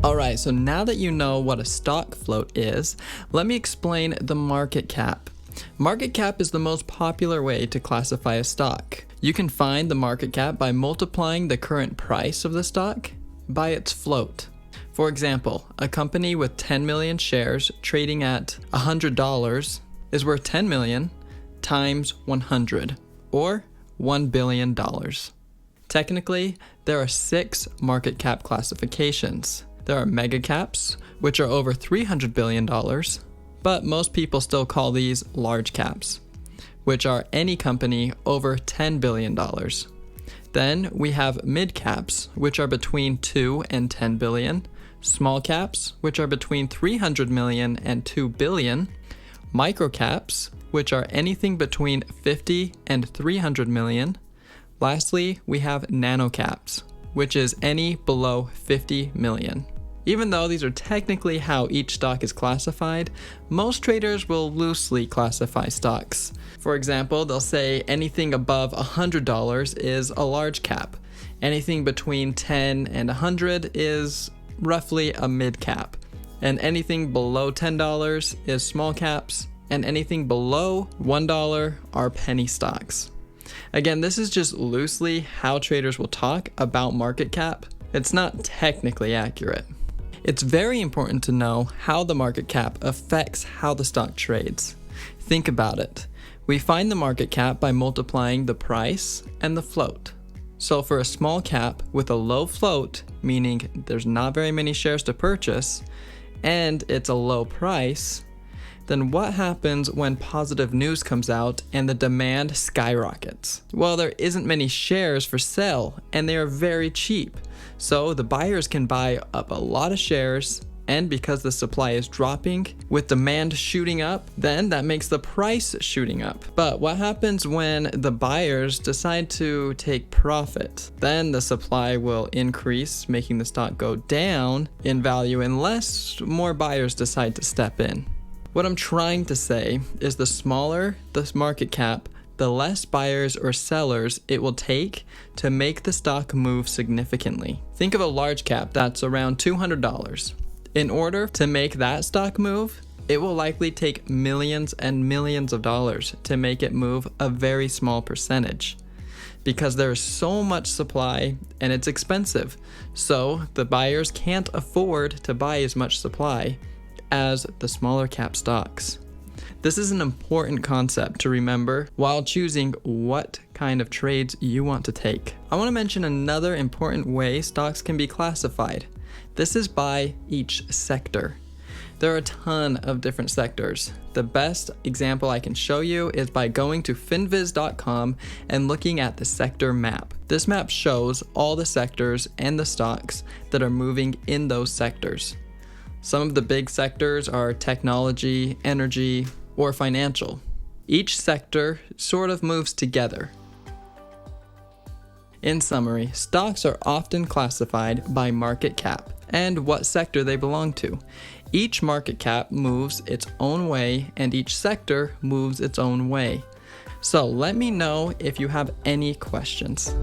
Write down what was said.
Alright, so now that you know what a stock float is, let me explain the market cap. Market cap is the most popular way to classify a stock. You can find the market cap by multiplying the current price of the stock by its float. For example, a company with 10 million shares trading at $100 is worth 10 million times 100, or $1 billion. Technically, there are 6 market cap classifications. There are mega caps, which are over $300 billion, but most people still call these large caps, which are any company over $10 billion. Then we have mid caps, which are between 2 and 10 billion, small caps, which are between 300 million and 2 billion, micro caps, which are anything between 50 and 300 million. Lastly, we have nano caps, which is any below 50 million. Even though these are technically how each stock is classified, most traders will loosely classify stocks. For example, they'll say anything above $100 is a large cap. Anything between 10 and 100 is roughly a mid cap. And anything below $10 is small caps. And anything below $1 are penny stocks. Again, this is just loosely how traders will talk about market cap. It's not technically accurate. It's very important to know how the market cap affects how the stock trades. Think about it. We find the market cap by multiplying the price and the float. So for a small cap with a low float, meaning there's not very many shares to purchase, and it's a low price, then what happens when positive news comes out and the demand skyrockets? Well, there isn't many shares for sale and they are very cheap. So the buyers can buy up a lot of shares, and because the supply is dropping, with demand shooting up, then that makes the price shooting up. But what happens when the buyers decide to take profit? Then the supply will increase, making the stock go down in value unless more buyers decide to step in. What I'm trying to say is the smaller the market cap, the less buyers or sellers it will take to make the stock move significantly. Think of a large cap that's around $200. In order to make that stock move, it will likely take millions and millions of dollars to make it move a very small percentage, because there's so much supply and it's expensive. So the buyers can't afford to buy as much supply as the smaller cap stocks. This is an important concept to remember while choosing what kind of trades you want to take. I want to mention another important way stocks can be classified. This is by each sector. There are a ton of different sectors. The best example I can show you is by going to finviz.com and looking at the sector map. This map shows all the sectors and the stocks that are moving in those sectors. Some of the big sectors are technology, energy, or financial. Each sector sort of moves together. In summary, stocks are often classified by market cap and what sector they belong to. Each market cap moves its own way and each sector moves its own way. So let me know if you have any questions.